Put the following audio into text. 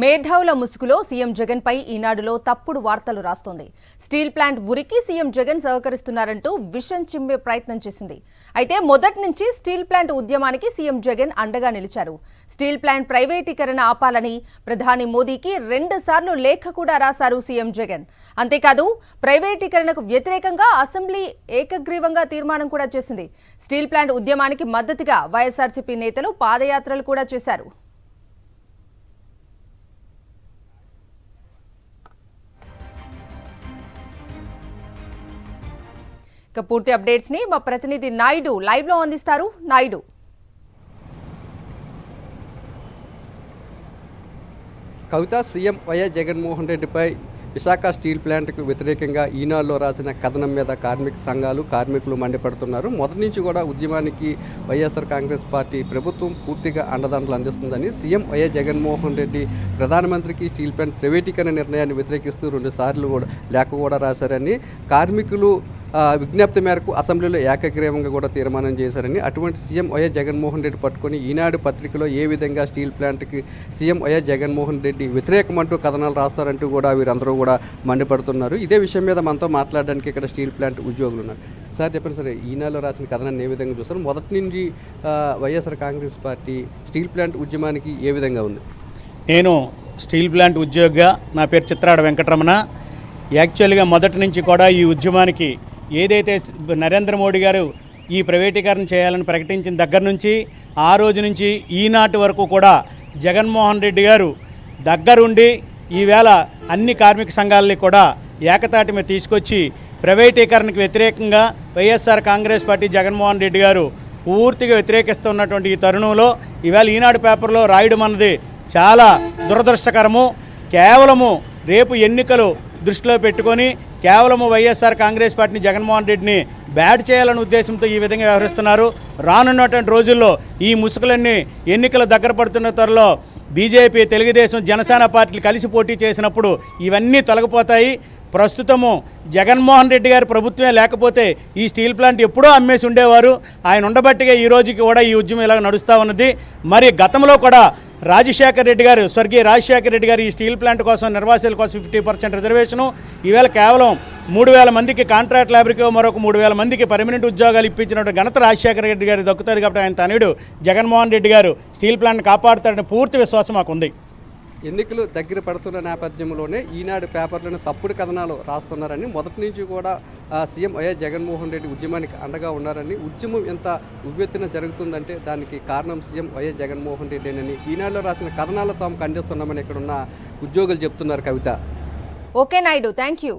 మేధావుల ముసుగులో సీఎం జగన్ పై ఈనాడులో తప్పుడు వార్తలు రాస్తోంది. స్టీల్ ప్లాంట్ ఉరికి సీఎం జగన్ సహకరిస్తున్నారంటూ విషం చిమ్మే ప్రయత్నం చేసింది. అయితే మొదటి నుంచి స్టీల్ ప్లాంట్ ఉద్యమానికి సీఎం జగన్ అండగా నిలిచారు. స్టీల్ ప్లాంట్ ప్రైవేటీకరణ ఆపాలని ప్రధాని మోదీకి 2 సార్లు లేఖ కూడా రాశారు సీఎం జగన్. అంతేకాదు ప్రైవేటీకరణకు వ్యతిరేకంగా అసెంబ్లీ ఏకగ్రీవంగా తీర్మానం కూడా చేసింది. స్టీల్ ప్లాంట్ ఉద్యమానికి మద్దతుగా వైఎస్ఆర్సీపీ నేతలు పాదయాత్రలు కూడా చేశారు. పూర్తి అప్డేట్స్ ని మా ప్రతినిధి నాయుడు లైవ్ లో అందిస్తారు. నాయుడు, కవిత, సీఎం వైఎస్ జగన్మోహన్ రెడ్డిపై విశాఖ స్టీల్ ప్లాంట్కు వ్యతిరేకంగా ఈనాడులో రాసిన కథనం మీద కార్మిక సంఘాలు కార్మికులు మండిపడుతున్నారు. మొదటి నుంచి కూడా ఉద్యమానికి వైఎస్ఆర్ కాంగ్రెస్ పార్టీ ప్రభుత్వం పూర్తిగా అండదండలు అందిస్తుందని సీఎం వైఎస్ జగన్మోహన్ రెడ్డి ప్రధానమంత్రికి స్టీల్ ప్లాంట్ ప్రైవేటీకరణ నిర్ణయాన్ని వ్యతిరేకిస్తూ 2 సార్లు కూడా లేఖ కూడా రాశారని, కార్మికులు విజ్ఞప్తి మేరకు అసెంబ్లీలో ఏకగ్రీవంగా కూడా తీర్మానం చేశారని, అటువంటి సీఎం వైఎస్ జగన్మోహన్ రెడ్డి పట్టుకొని ఈనాడు పత్రికలో ఏ విధంగా స్టీల్ ప్లాంట్కి సీఎం వైఎస్ జగన్మోహన్ రెడ్డి వ్యతిరేకమంటూ కథనాలు రాస్తారంటూ కూడా వీరందరూ కూడా మండిపడుతున్నారు. ఇదే విషయం మీద మనతో మాట్లాడడానికి ఇక్కడ స్టీల్ ప్లాంట్ ఉద్యోగులు ఉన్నారు. సార్ చెప్పండి సార్, ఈనాడులో రాసిన కథనాన్ని ఏ విధంగా చూస్తారు? మొదటి నుంచి YSR Congress party steel plant ఉద్యమానికి ఏ విధంగా ఉంది? నేను స్టీల్ ప్లాంట్ ఉద్యోగిగా, నా పేరు చిత్రాడ వెంకటరమణ. యాక్చువల్గా మొదటి నుంచి కూడా ఈ ఉద్యమానికి ఏదైతే నరేంద్ర మోడీ గారు ఈ ప్రైవేటీకరణ చేయాలని ప్రకటించిన దగ్గర నుంచి ఆ రోజు నుంచి ఈనాటి వరకు కూడా జగన్మోహన్ రెడ్డి గారు దగ్గరుండి ఈవేళ అన్ని కార్మిక సంఘాలని కూడా ఏకతాటి మీద తీసుకొచ్చి ప్రైవేటీకరణకు వ్యతిరేకంగా వైఎస్ఆర్ కాంగ్రెస్ పార్టీ జగన్మోహన్ రెడ్డి గారు పూర్తిగా వ్యతిరేకిస్తున్నటువంటి ఈ తరుణంలో ఈవేళ ఈనాడు పేపర్లో రాయడం అన్నది చాలా దురదృష్టకరము. కేవలము రేపు ఎన్నికలు దృష్టిలో పెట్టుకొని కేవలము వైఎస్ఆర్ కాంగ్రెస్ పార్టీని జగన్మోహన్ రెడ్డిని బ్యాడ్ చేయాలనే ఉద్దేశంతో ఈ విధంగా వ్యవహరిస్తున్నారు. రానున్నటువంటి రోజుల్లో ఈ ముసుగులన్నీ ఎన్నికల దగ్గర పడుతున్న త్వరలో బీజేపీ, తెలుగుదేశం, జనసేన పార్టీలు కలిసి పోటీ చేసినప్పుడు ఇవన్నీ తొలగిపోతాయి. ప్రస్తుతము జగన్మోహన్ రెడ్డి గారి ప్రభుత్వమే లేకపోతే ఈ స్టీల్ ప్లాంట్ ఎప్పుడో అమ్మేసి ఉండేవారు. ఆయన ఉండబట్టిగా ఈ రోజుకి కూడా ఈ ఉద్యమం ఇలా నడుస్తూ ఉన్నది. మరి గతంలో కూడా స్వర్గీయ రాజశేఖర రెడ్డి గారు ఈ స్టీల్ ప్లాంట్ కోసం నిర్వాసితుల కోసం 50% రిజర్వేషను, ఈవేళ కేవలం 3,000 మందికి కాంట్రాక్ట్ లేబర్కి మరొక 3,000 మందికి పర్మనెంట్ ఉద్యోగాలు ఇప్పించినటువంటి ఘనత రాజశేఖర రెడ్డి గారికి దక్కుతుంది. కాబట్టి ఆయన తనయుడు జగన్మోహన్ రెడ్డి గారు స్టీల్ ప్లాంట్ని కాపాడుతాడని పూర్తి విశ్వాసం మాకుంది. ఎన్నికలు దగ్గర పడుతున్న నేపథ్యంలోనే ఈనాడు పేపర్లను తప్పుడు కథనాలు రాస్తున్నారని, మొదటి నుంచి కూడా సీఎం వైఎస్ జగన్మోహన్ రెడ్డి ఉద్యమానికి అండగా ఉన్నారని, ఉద్యమం ఎంత ఉవ్వెత్తున జరుగుతుందంటే దానికి కారణం సీఎం వైఎస్ జగన్మోహన్ రెడ్డినని ఈనాడులో రాసిన కథనాలు తాము ఖండిస్తున్నామని ఇక్కడున్న ఉద్యోగులు చెప్తున్నారు. Kavitha. Okay Naidu, thank you.